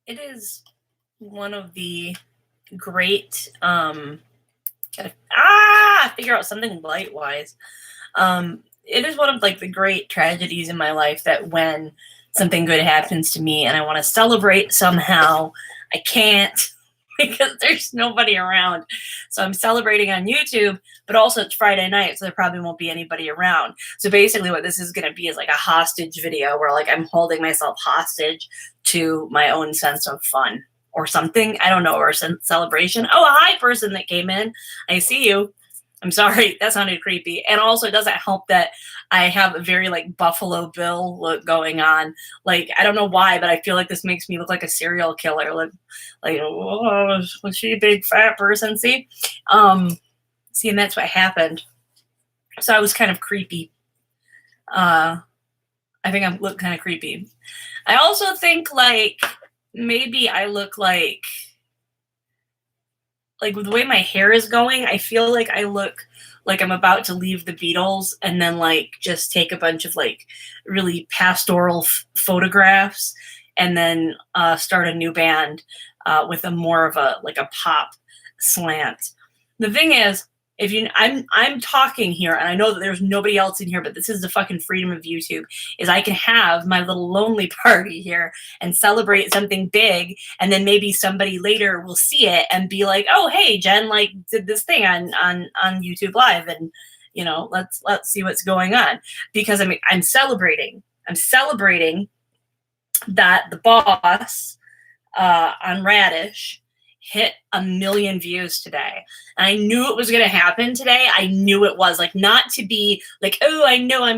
it is one of the great figure out something light wise. It is one of like the great tragedies in my life that when something good happens to me and I want to celebrate somehow, I can't because there's nobody around. So I'm celebrating on YouTube, but also it's Friday night, so there probably won't be anybody around. So basically what this is going to be is like a hostage video where like I'm holding myself hostage to my own sense of fun or something. I don't know, or a celebration. Oh, a hi person that came in. I see you. I'm sorry, that sounded creepy. And also, it doesn't help that I have a very like Buffalo Bill look going on. Like, I don't know why, but I feel like this makes me look like a serial killer. Like, oh, was she a big fat person? See, and that's what happened. So I was kind of creepy. I think I look kind of creepy. I also think like maybe I look like with the way my hair is going, I feel like I look like I'm about to leave the Beatles and then like just take a bunch of like really pastoral photographs and then start a new band with a more of a like a pop slant. The thing is, if you I'm talking here and I know that there's nobody else in here, but this is the fucking freedom of YouTube, is I can have my little lonely party here and celebrate something big, and then maybe somebody later will see it and be like, oh hey, Jen like did this thing on YouTube Live, and you know, let's see what's going on. Because I mean I'm celebrating that the boss on Radish hit 1 million views today. And I knew it was going to happen today. I knew it was like, not to be like, oh, I know I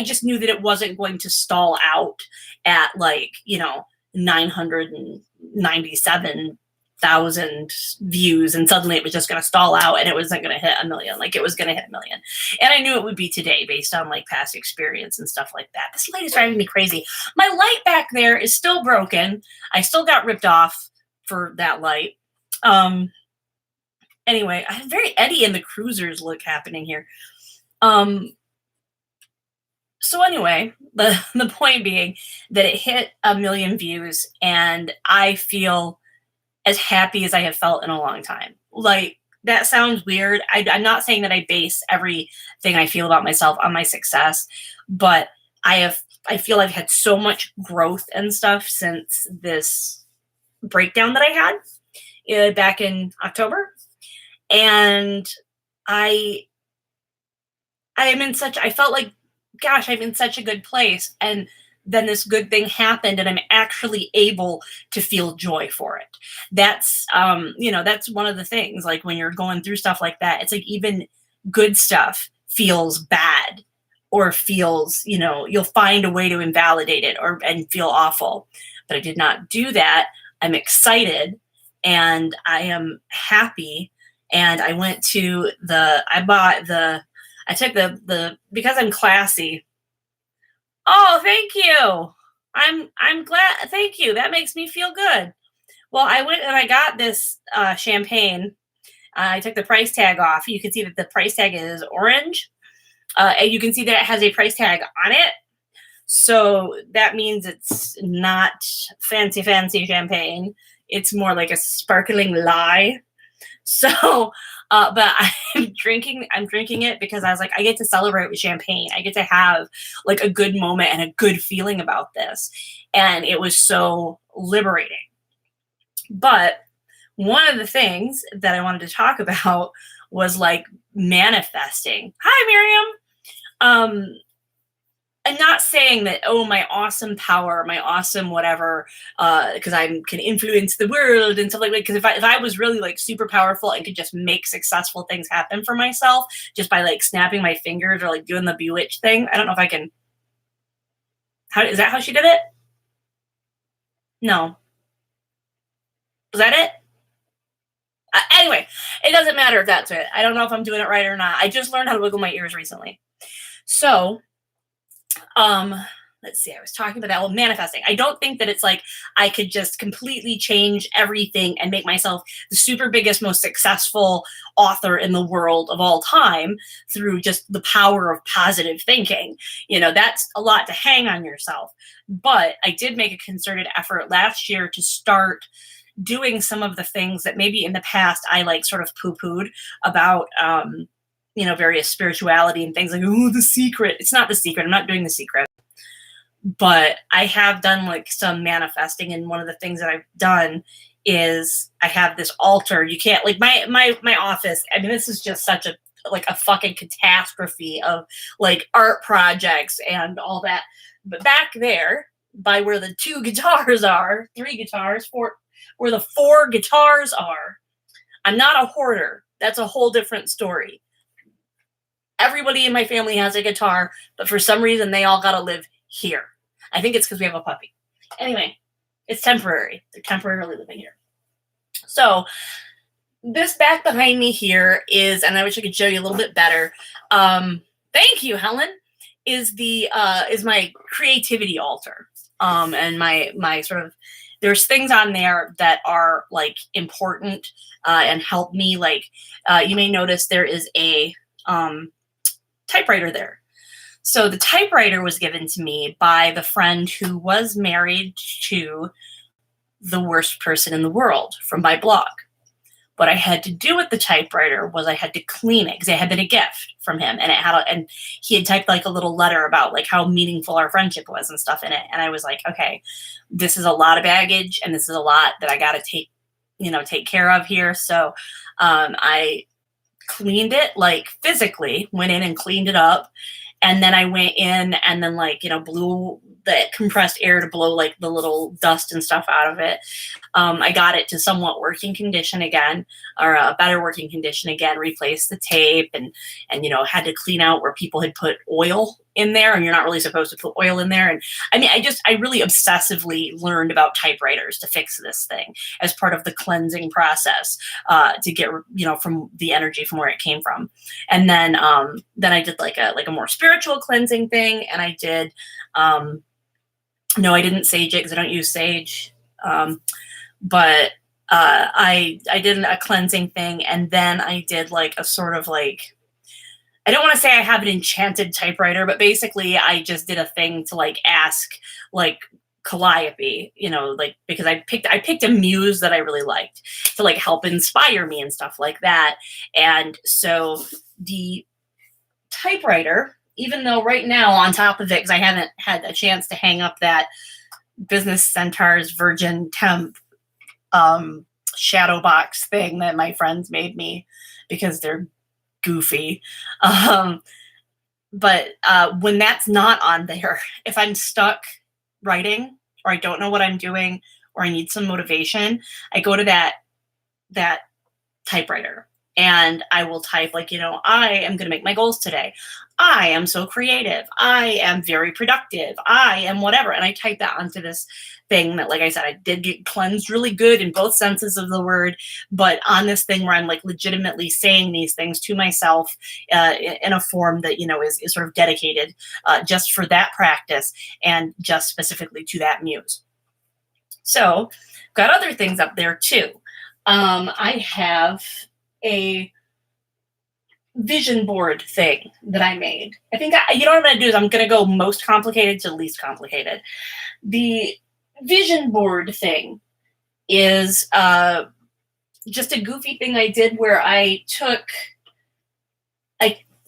just knew that it wasn't going to stall out at like, you know, 997,000 views. And suddenly it was just going to stall out and it wasn't going to hit 1 million. Like it was going to hit 1 million. And I knew it would be today based on like past experience and stuff like that. This light is driving me crazy. My light back there is still broken. I still got ripped off for that light. Anyway, I have very Eddie and the Cruisers look happening here. So anyway, the point being that it hit 1 million views and I feel as happy as I have felt in a long time. Like, that sounds weird. I'm not saying that I base everything I feel about myself on my success, but I feel I've had so much growth and stuff since this breakdown that I had back in October. And I felt like, gosh, I'm in such a good place. And then this good thing happened and I'm actually able to feel joy for it. That's, that's one of the things, like when you're going through stuff like that, it's like even good stuff feels bad or feels, you'll find a way to invalidate it and feel awful. But I did not do that. I'm excited and I am happy. And I went to because I'm classy. Oh, thank you. I'm glad. Thank you. That makes me feel good. Well, I went and I got this champagne. I took the price tag off. You can see that the price tag is orange. And you can see that it has a price tag on it. So that means it's not fancy champagne. It's more like a sparkling lye. So, but I'm drinking it because I was like, I get to celebrate with champagne. I get to have like a good moment and a good feeling about this. And it was so liberating. But one of the things that I wanted to talk about was like manifesting. Hi, Miriam. I'm not saying that, oh, my awesome power, my awesome whatever, because I can influence the world and stuff like that. Because if I was really like super powerful and could just make successful things happen for myself just by like snapping my fingers or like doing the Bewitched thing, I don't know if I can. Is that how she did it? No. Was that it? Anyway, it doesn't matter if that's it. I don't know if I'm doing it right or not. I just learned how to wiggle my ears recently. So, let's see, I was talking about that. Well, manifesting. I don't think that it's like I could just completely change everything and make myself the super biggest, most successful author in the world of all time through just the power of positive thinking. That's a lot to hang on yourself. But I did make a concerted effort last year to start doing some of the things that maybe in the past I like sort of poo-pooed about, various spirituality and things like, oh, The Secret. It's not The Secret. I'm not doing The Secret. But I have done like some manifesting, and one of the things that I've done is I have this altar. You can't, like, my office, I mean, this is just such a fucking catastrophe of like art projects and all that. But back there by where the 2 guitars are, 3 guitars, 4, where the 4 guitars are, I'm not a hoarder. That's a whole different story. Everybody in my family has a guitar, but for some reason they all got to live here. I think it's because we have a puppy. Anyway, it's temporary. They're temporarily living here. So this back behind me here is, and I wish I could show you a little bit better. Thank you, Helen. Is my creativity altar. And my sort of, there's things on there that are like important and help me. Like you may notice there is a typewriter there. So the typewriter was given to me by the friend who was married to the worst person in the world from my blog. What I had to do with the typewriter was I had to clean it because it had been a gift from him, and and he had typed like a little letter about like how meaningful our friendship was and stuff in it. And I was like, okay, this is a lot of baggage, and this is a lot that I got to take care of here. So I cleaned it, like physically went in and cleaned it up. And then I went in and then blew the compressed air to blow like the little dust and stuff out of it. I got it to somewhat working condition again, or a better working condition again, replaced the tape and had to clean out where people had put oil in there, and you're not really supposed to put oil in there. And I mean, I really obsessively learned about typewriters to fix this thing as part of the cleansing process to get, from the energy from where it came from. And then I did like a more spiritual cleansing thing. And I did, no, I didn't sage it because I don't use sage. But I did a cleansing thing, and then I did like a sort of like, I don't want to say I have an enchanted typewriter, but basically I just did a thing to like ask like Calliope, because I picked a muse that I really liked to like help inspire me and stuff like that. And so the typewriter, even though right now on top of it, because I haven't had a chance to hang up that Business Centaur's Virgin Temp shadow box thing that my friends made me because they're goofy. But when that's not on there, if I'm stuck writing or I don't know what I'm doing or I need some motivation, I go to that typewriter and I will type like, I am going to make my goals today. I am so creative. I am very productive. I am whatever. And I type that onto this thing that, like I said, I did get cleansed really good in both senses of the word, but on this thing where I'm like legitimately saying these things to myself in a form that, is sort of dedicated just for that practice and just specifically to that muse. So got other things up there too. I have a vision board thing that I made. I think what I'm going to do is I'm going to go most complicated to least complicated. The vision board thing is just a goofy thing I did where I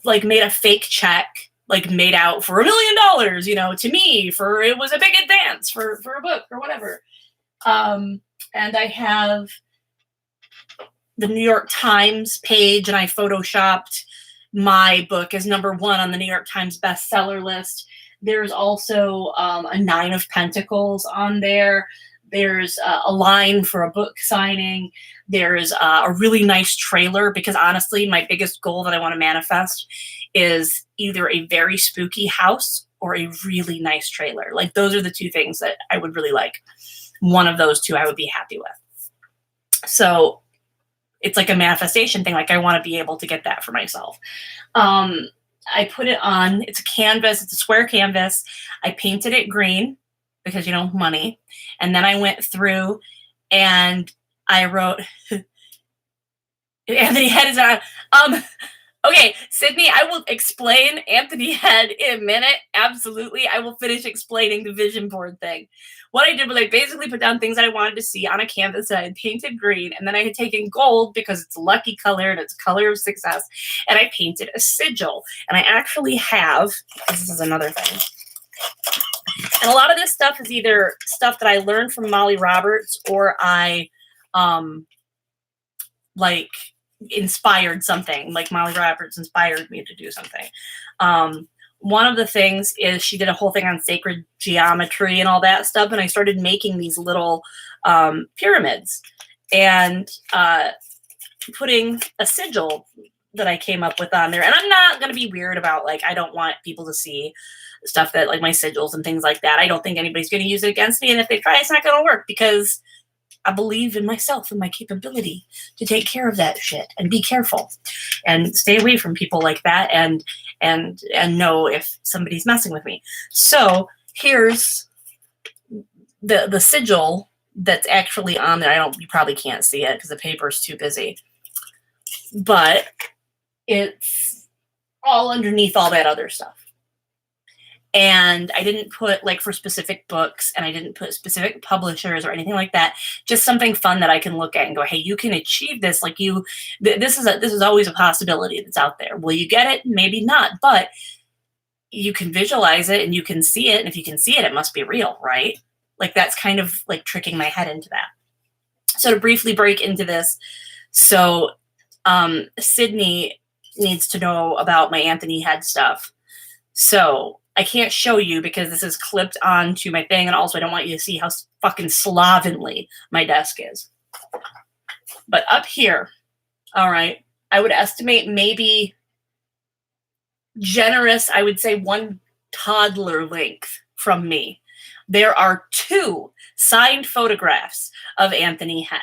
made a fake check, like made out for $1 million, to me for, it was a big advance for a book or whatever. And I have the New York Times page, and I photoshopped my book as number 1 on the New York Times bestseller list. There's also a 9 of Pentacles on there. There's a line for a book signing. There's a really nice trailer, because honestly, my biggest goal that I want to manifest is either a very spooky house or a really nice trailer. Like, those are the 2 things that I would really like. One of those 2 I would be happy with. So it's like a manifestation thing. Like, I want to be able to get that for myself. I put it on. It's a canvas. It's a square canvas. I painted it green because, money. And then I went through and I wrote, Anthony Head is on. Okay, Sydney, I will explain Anthony Head in a minute. Absolutely. I will finish explaining the vision board thing. What I did was I basically put down things that I wanted to see on a canvas that I had painted green, and then I had taken gold because it's a lucky color and it's a color of success, and I painted a sigil. And I actually have, this is another thing, and a lot of this stuff is either stuff that I learned from Molly Roberts or I inspired something, like Molly Roberts inspired me to do something. One of the things is she did a whole thing on sacred geometry and all that stuff, and I started making these little pyramids and putting a sigil that I came up with on there. And I'm not going to be weird about, I don't want people to see stuff that, my sigils and things like that. I don't think anybody's going to use it against me, and if they try, it's not going to work because I believe in myself and my capability to take care of that shit and be careful and stay away from people like that and know if somebody's messing with me. So here's the sigil that's actually on there. You probably can't see it because the paper's too busy, but it's all underneath all that other stuff. And I didn't put for specific books, and I didn't put specific publishers or anything like that. Just something fun that I can look at and go, hey, you can achieve this. This is always a possibility that's out there. Will you get it? Maybe not, but you can visualize it and you can see it. And if you can see it, it must be real, right? That's kind of tricking my head into that. So to briefly break into this, so Sydney needs to know about my Anthony Head stuff. So I can't show you because this is clipped onto my thing, and also I don't want you to see how fucking slovenly my desk is. But up here, all right, I would estimate maybe generous, I would say 1 toddler length from me. There are 2 signed photographs of Anthony Head.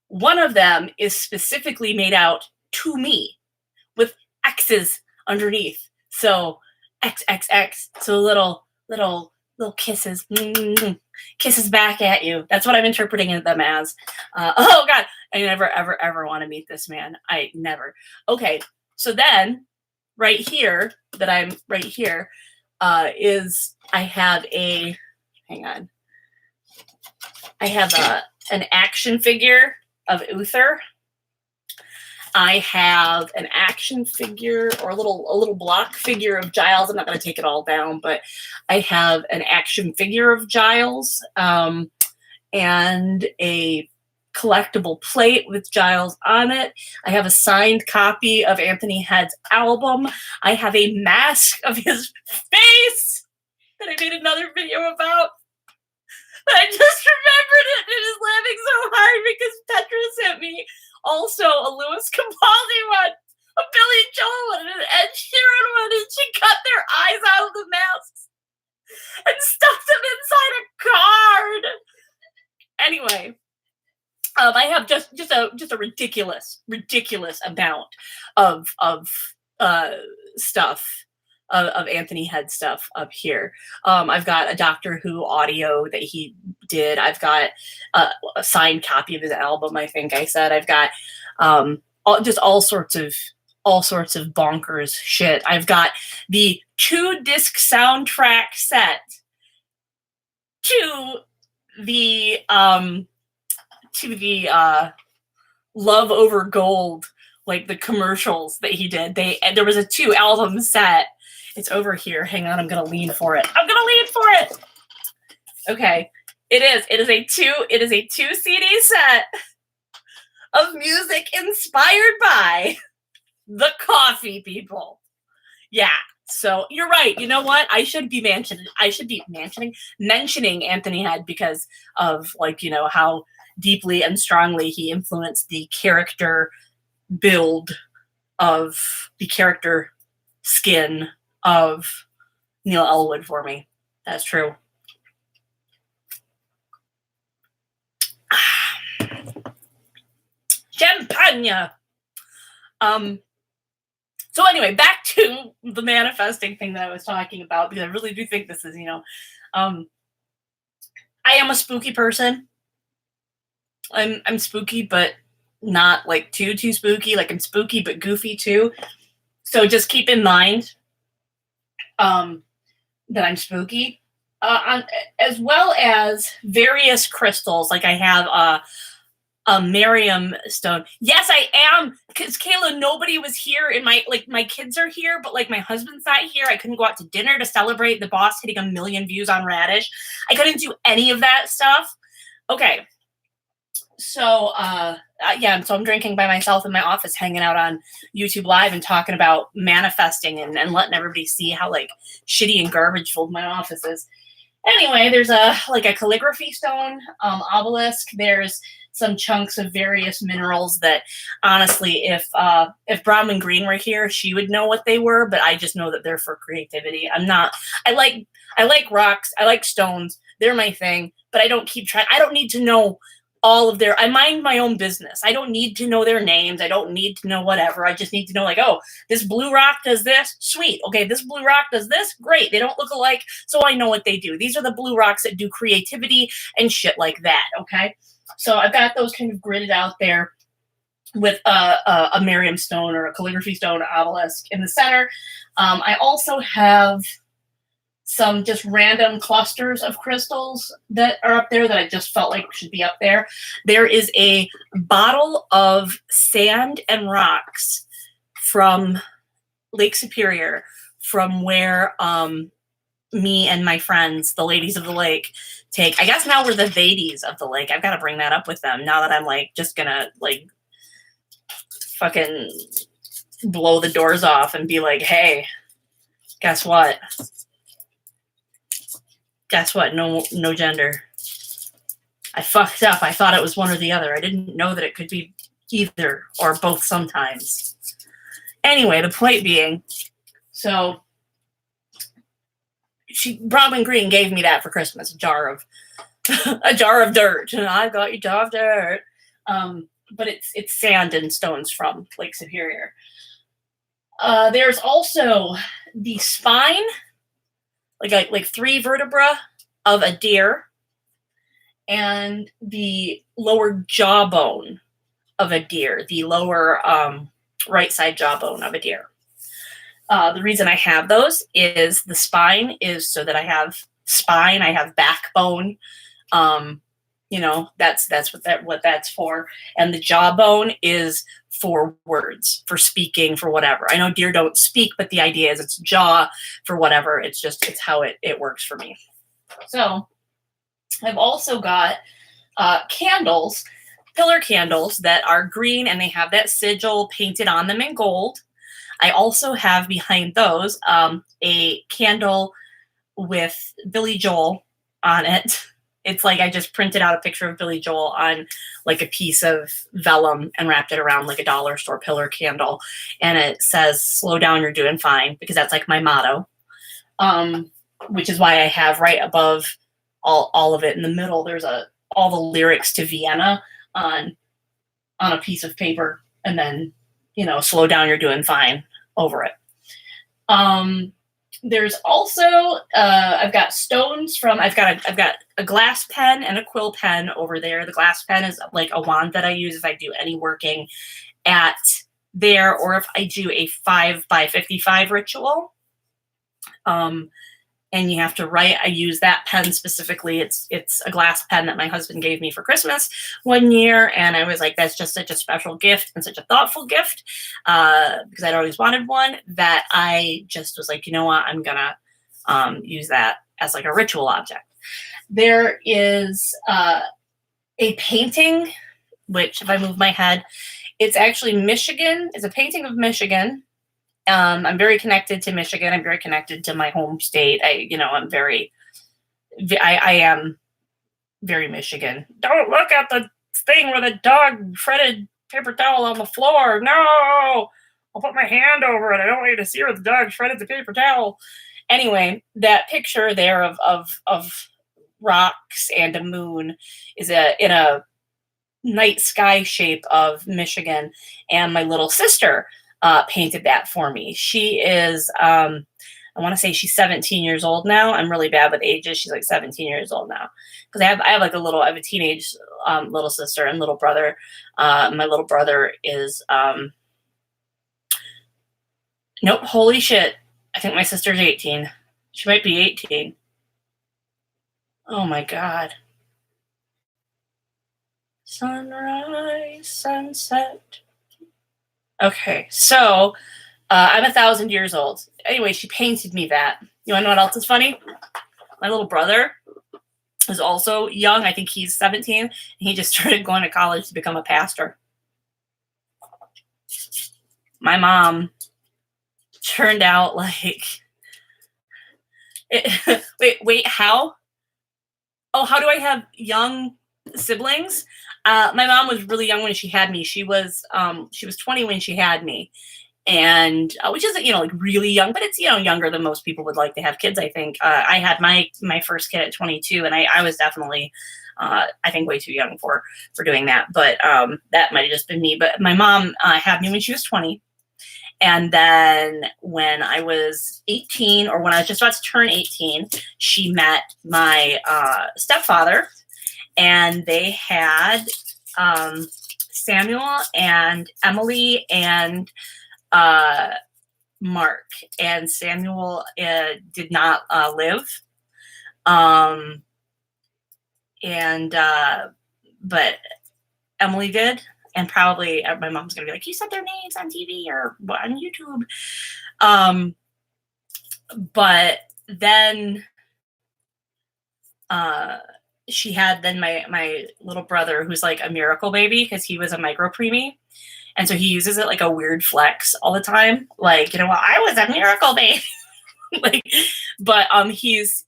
One of them is specifically made out to me with X's underneath. So XXX, so little kisses, kisses back at you. That's what I'm interpreting them as. Oh God, I never ever want to meet this man. I never. Okay, so then right here is I have a, hang on, I have an action figure of Uther. I have an action figure or a little block figure of Giles. I'm not going to take it all down, but I have an action figure of Giles and a collectible plate with Giles on it. I have a signed copy of Anthony Head's album. I have a mask of his face that I made another video about. I just remembered it and is laughing so hard because Petra sent me also a Louis Capaldi one, a Billy Joel one, and an Ed Sheeran one, and she cut their eyes out of the masks and stuffed them inside a card. Anyway, I have just a ridiculous amount of stuff. Of Anthony Head stuff up here. I've got a Doctor Who audio that he did. I've got a signed copy of his album, I think I said. I've got all sorts of bonkers shit. I've got the 2-disc soundtrack set to the Love Over Gold, the commercials that he did. There was a 2-album set. It's over here. Hang on, I'm gonna lean for it. Okay. It is a 2 CD set of music inspired by the Coffee People. Yeah. So you're right. You know what? I should be mentioning Anthony Head because of how deeply and strongly he influenced the character build of the character skin of Neil Elwood for me. That's true. Champagne. So anyway, back to the manifesting thing that I was talking about, because I really do think this is, I am a spooky person. I'm spooky, but not like too spooky. Like I'm spooky but goofy too. So just keep in mind that I'm spooky. As well as various crystals. Like I have a Miriam stone. Yes, I am. Because Kayla, nobody was here in my kids are here, but like my husband's not here. I couldn't go out to dinner to celebrate the boss hitting 1 million views on Radish. I couldn't do any of that stuff. Okay. So yeah, so I'm drinking by myself in my office, hanging out on YouTube Live and talking about manifesting and letting everybody see how like shitty and garbage filled my office is. Anyway, there's a calligraphy stone obelisk. There's some chunks of various minerals that honestly, if Bronwyn Green were here, she would know what they were, but I just know that they're for creativity. I like rocks, I like stones, they're my thing, but I don't keep trying. I don't need to know I mind my own business. I don't need to know their names. I don't need to know whatever. I just need to know like, oh, this blue rock does this. Sweet. Okay, this blue rock does this. Great. They don't look alike, so I know what they do. These are the blue rocks that do creativity and shit like that. Okay. So I've got those kind of gridded out there with a Miriam stone or a calligraphy stone obelisk in the center. I also have some just random clusters of crystals that are up there that I just felt like should be up there. There is a bottle of sand and rocks from Lake Superior, from where me and my friends, the ladies of the lake, take. I guess now we're the ladies of the lake. I've got to bring that up with them now that I'm like just gonna like fucking blow the doors off and be like, hey, guess what? Guess what? No gender. I fucked up. I thought it was one or the other. I didn't know that it could be either or both sometimes. Anyway, the point being, so Bronwyn Green gave me that for Christmas, a jar of dirt. And I got you jar of dirt. But it's sand and stones from Lake Superior. There's also the spine, like 3 vertebra of a deer, and the lower jawbone of a deer, the lower right side jawbone of a deer. The reason I have those is the spine is so that I have spine, I have backbone. That's what that's for. And the jawbone is for words, for speaking, for whatever. I know deer don't speak, but the idea is it's jaw for whatever. It's how it works for me. So I've also got candles, pillar candles that are green and they have that sigil painted on them in gold. I also have behind those a candle with Billy Joel on it. It's like I just printed out a picture of Billy Joel on like a piece of vellum and wrapped it around like a dollar store pillar candle. And it says, slow down, you're doing fine, because that's like my motto, which is why I have right above all of it in the middle. There's all the lyrics to Vienna on a piece of paper. And then, slow down, you're doing fine over it. There's also I've got stones I've got a glass pen and a quill pen over there. The glass pen is like a wand that I use if I do any working at there, or if I do a 5x55 ritual. And you have to write. I use that pen specifically. It's a glass pen that my husband gave me for Christmas one year, and I was like, that's just such a special gift and such a thoughtful gift, because I'd always wanted one, that I just was like, you know what, I'm gonna use that as like a ritual object. There is a painting, which if I move my head, it's actually Michigan. It's a painting of Michigan. I'm very connected to Michigan. I'm very connected to my home state. I am very Michigan. Don't look at the thing where the dog shredded paper towel on the floor. No, I'll put my hand over it. I don't want you to see where the dog shredded the paper towel. Anyway, that picture there of rocks and a moon is in a night sky shape of Michigan, and my little sister painted that for me. She is, I want to say she's 17 years old now. I'm really bad with ages. She's like 17 years old now. Because I have like I have a teenage little sister and little brother. My little brother is, nope, holy shit. I think my sister's 18. She might be 18. Oh my God. Sunrise, sunset. Okay, so I'm 1,000 years old. Anyway, she painted me that. You want to know what else is funny? My little brother is also young. I think he's 17. And he just started going to college to become a pastor. My mom turned out like... wait, how? Oh, how do I have young siblings? My mom was really young when she had me. She was 20 when she had me, and which isn't like really young, but it's younger than most people would like to have kids. I think I had my first kid at 22, and I was definitely I think way too young for doing that. But that might have just been me. But my mom had me when she was 20. And then when I was 18, or when I was just about to turn 18, she met my stepfather, and they had Samuel and Emily and Mark. And Samuel did not live. But Emily did. And probably my mom's going to be like, you said their names on TV or on YouTube. But then she had then my little brother, who's like a miracle baby because he was a micro preemie. And so he uses it like a weird flex all the time. Like, well, I was a miracle baby. But he's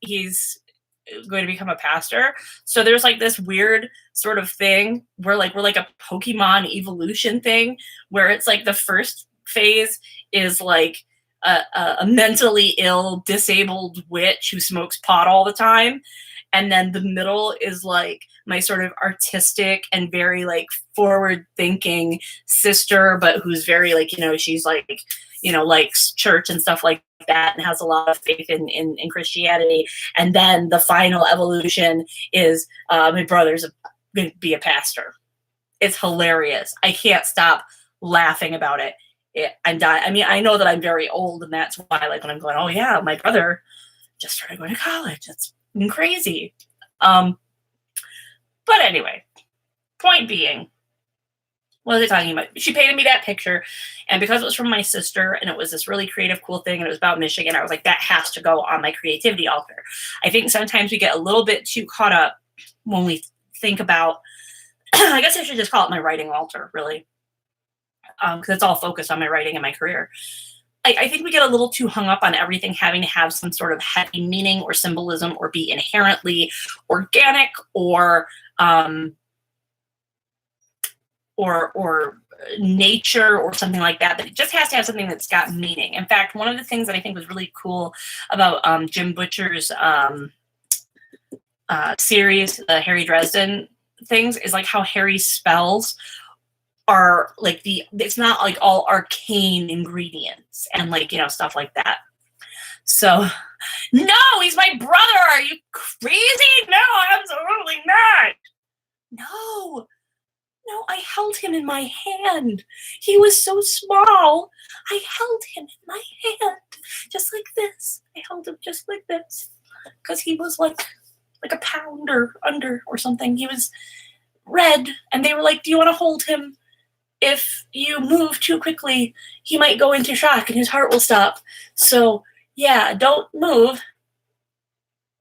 going to become a pastor. So there's like this weird sort of thing where we're like a Pokemon evolution thing, where it's like the first phase is like a mentally ill, disabled witch who smokes pot all the time. And then the middle is like my sort of artistic and very like forward thinking sister, but who's very like, she's like, likes church and stuff like that and has a lot of faith in Christianity. And then the final evolution is my brother's going to be a pastor. It's hilarious. I can't stop laughing about it. I'm dying. I mean, I know that I'm very old, and that's why like when I'm going, oh yeah, my brother just started going to college. That's crazy. But anyway, point being, what was I talking about? She painted me that picture, and because it was from my sister and it was this really creative, cool thing, and it was about Michigan, I was like, that has to go on my creativity altar. I think sometimes we get a little bit too caught up when we think about, I guess I should just call it my writing altar, really, because it's all focused on my writing and my career. I think we get a little too hung up on everything having to have some sort of heavy meaning or symbolism or be inherently organic or nature or something like that, but it just has to have something that's got meaning. In fact, one of the things that I think was really cool about Jim Butcher's series, the Harry Dresden things, is like how Harry's spells are like it's not like all arcane ingredients and like, stuff like that. So, no, he's my brother. Are you crazy? No, absolutely not. No, I held him in my hand. He was so small. I held him in my hand, just like this. I held him just like this because he was like a pound or under or something. He was red, and they were like, do you want to hold him? If you move too quickly, he might go into shock and his heart will stop. So, yeah, don't move.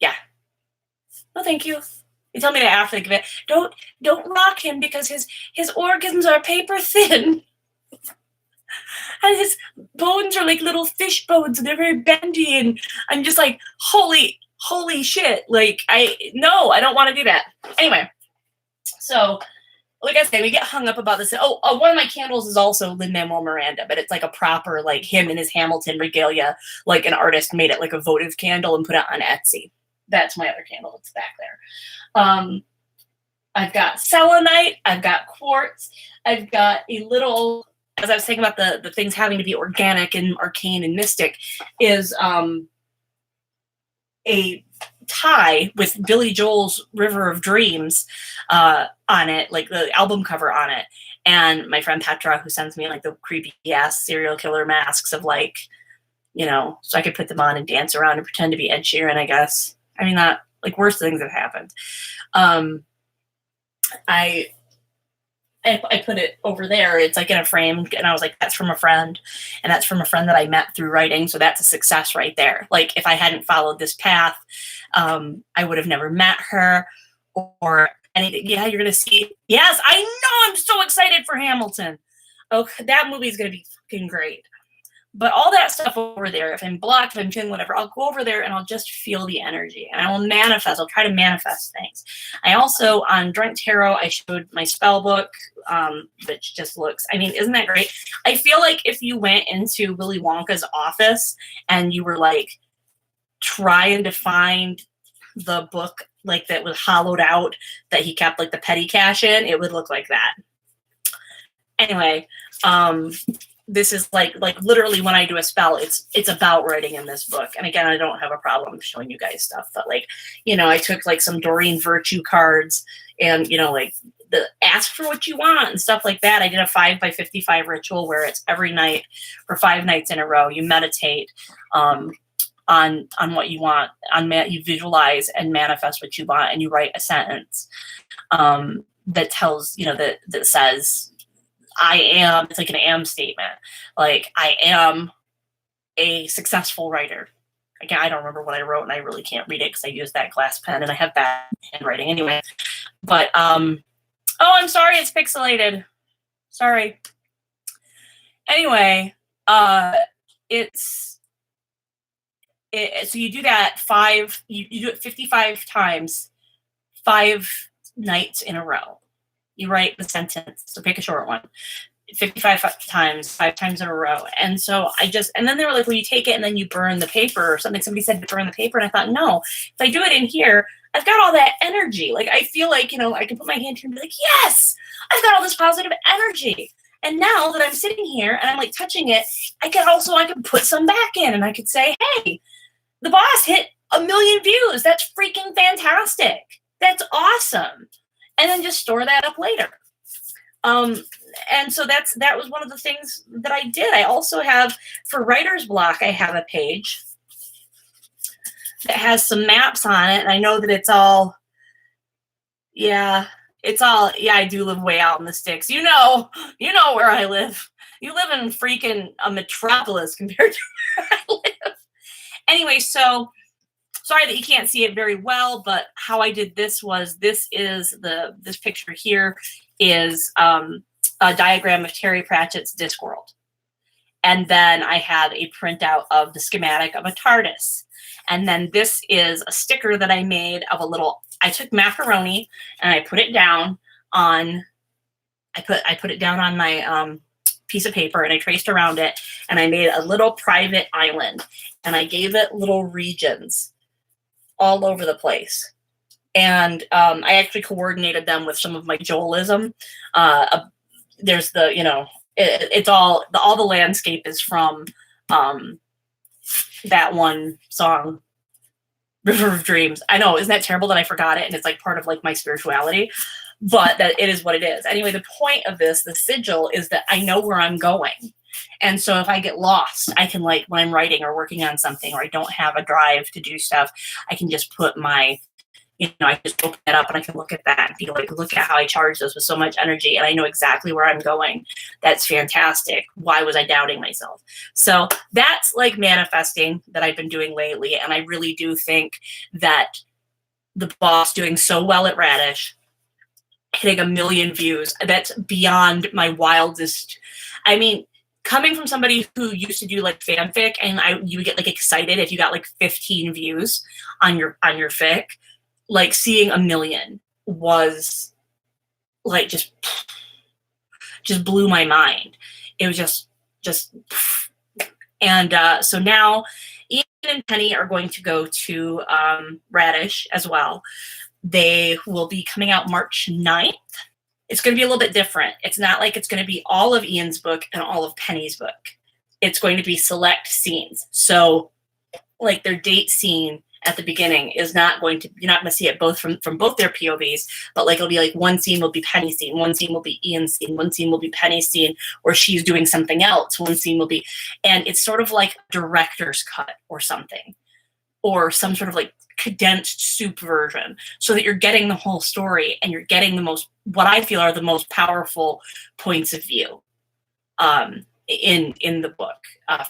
Yeah. No, thank you. You tell me that after they give it. Don't rock him because his organs are paper thin. And his bones are like little fish bones and they're very bendy. And I'm just like, holy shit. Like, I don't want to do that. Anyway, so like I say, we get hung up about this. Oh, one of my candles is also Lin-Manuel Miranda, but it's like a proper, like him in his Hamilton regalia, like an artist made it like a votive candle and put it on Etsy. That's my other candle that's back there. I've got selenite, I've got quartz, I've got a little as I was saying about the things having to be organic and arcane and mystic, is a tie with Billy Joel's River of Dreams on it, like the album cover on it. And my friend Petra, who sends me like the creepy ass serial killer masks of like, you know, so I could put them on and dance around and pretend to be Ed Sheeran, I guess. I mean, that, like, worse things have happened. I put it over there. It's like in a frame, and I was like, that's from a friend, and that's from a friend that I met through writing. So that's a success right there. Like, if I hadn't followed this path, I would have never met her or anything. Yeah, you're gonna see. Yes, I know. I'm so excited for Hamilton. Okay, that movie is gonna be fucking great. But all that stuff over there, if I'm blocked, if I'm feeling whatever, I'll go over there and I'll just feel the energy and I will manifest. I'll try to manifest things. I also, on Drunk Tarot, I showed my spell book, which just looks, I mean, isn't that great? I feel like if you went into Willy Wonka's office and you were like trying to find the book like that was hollowed out that he kept like the petty cash in, it would look like that. Anyway, this is like literally when I do a spell, it's about writing in this book. And again, I don't have a problem showing you guys stuff, but like, you know, I took like some Doreen Virtue cards and, you know, like the ask for what you want and stuff like that. I did a 5x55 ritual where it's every night for 5 nights in a row. You meditate on what you want, you visualize and manifest what you want, and you write a sentence that tells, you know, that says, I am, it's like an am statement. Like, I am a successful writer. Again, I don't remember what I wrote and I really can't read it because I used that glass pen and I have bad handwriting anyway. But, oh, I'm sorry, it's pixelated. Sorry. Anyway, so you do that you do it 55 times, 5 nights in a row. You write the sentence, so pick a short one, 55 times, 5 times in a row. And so and then they were like, well, you take it and then you burn the paper or something. Somebody said to burn the paper. And I thought, no, if I do it in here, I've got all that energy. Like, I feel like, you know, I can put my hand here and be like, yes, I've got all this positive energy. And now that I'm sitting here and I'm like touching it, I could put some back in and I could say, hey, the boss hit 1 million views. That's freaking fantastic. That's awesome. And then just store that up later. And so that was one of the things that I did. I also have, for writer's block, I have a page that has some maps on it. And I know that I do live way out in the sticks. You know where I live. You live in freaking a metropolis compared to where I live. Anyway, so sorry that you can't see it very well, but how I did this was, this picture here is a diagram of Terry Pratchett's Discworld. And then I have a printout of the schematic of a TARDIS. And then this is a sticker that I made of I took macaroni and I put it down on, I put it down on my piece of paper and I traced around it and I made a little private island and I gave it little regions all over the place. And I actually coordinated them with some of my Joelism. There's the, you know, it's all the landscape is from that one song, River of Dreams. I know, isn't that terrible that I forgot it? And it's like part of like my spirituality, but that it is what it is. Anyway, the point of the sigil is that I know where I'm going. And so if I get lost, I can, like, when I'm writing or working on something, or I don't have a drive to do stuff, I can just put I just open it up and I can look at that and be like, look at how I charge this with so much energy. And I know exactly where I'm going. That's fantastic. Why was I doubting myself? So that's like manifesting that I've been doing lately. And I really do think that the boss doing so well at Radish, hitting 1 million views, that's beyond my wildest. I mean, coming from somebody who used to do like fanfic, and you would get like excited if you got like 15 views on your fic, like seeing 1 million was like just blew my mind. It was just and so now Ian and Penny are going to go to Radish as well. They will be coming out March 9th. it's going to be a little bit different. It's not like it's going to be all of Ian's book and all of Penny's book. It's going to be select scenes. So like their date scene at the beginning is not going to, you're not going to see it both from both their POVs, but like it'll be like one scene will be Penny's scene, one scene will be Ian's scene, one scene will be Penny's scene where she's doing something else, one scene will be, and it's sort of like director's cut or something, or some sort of like condensed soup version, so that you're getting the whole story and you're getting the most, what I feel are the most powerful points of view in the book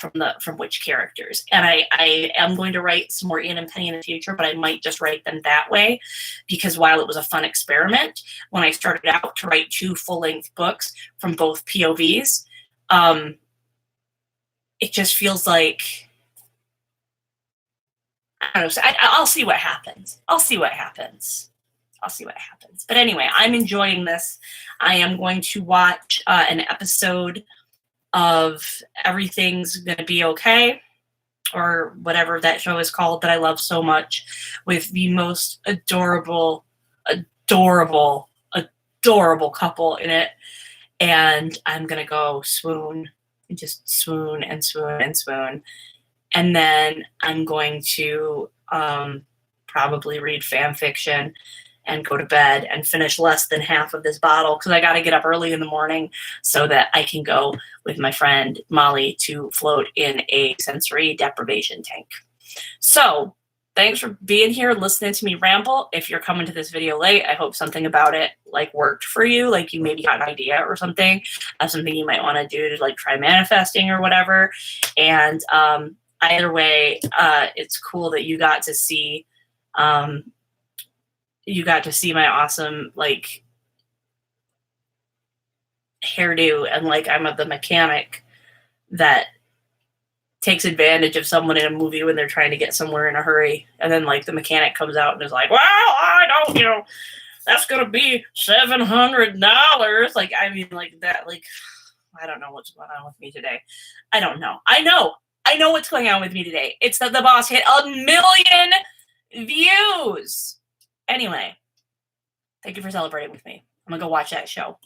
from which characters. And I am going to write some more Ian and Penny in the future, but I might just write them that way, because while it was a fun experiment when I started out to write 2 full-length books from both POVs, it just feels like, I don't know, I'll see what happens. I'll see what happens. But anyway, I'm enjoying this. I am going to watch an episode of Everything's Gonna Be Okay, or whatever that show is called that I love so much, with the most adorable couple in it. And I'm gonna go swoon, and just swoon and swoon and swoon. And then I'm going to probably read fan fiction and go to bed and finish less than half of this bottle, because I got to get up early in the morning so that I can go with my friend Molly to float in a sensory deprivation tank. So thanks for being here, listening to me ramble. If you're coming to this video late, I hope something about it like worked for you. Like you maybe got an idea or something of something you might want to do to like try manifesting or whatever. And either way, it's cool that you got to see my awesome like hairdo, and like I'm the mechanic that takes advantage of someone in a movie when they're trying to get somewhere in a hurry, and then like the mechanic comes out and is like, well, I don't, that's gonna be $700. Like, I mean, like that, like, I don't know what's going on with me today. I don't know. I know what's going on with me today. It's that the boss hit 1 million views. Anyway, thank you for celebrating with me. I'm gonna go watch that show.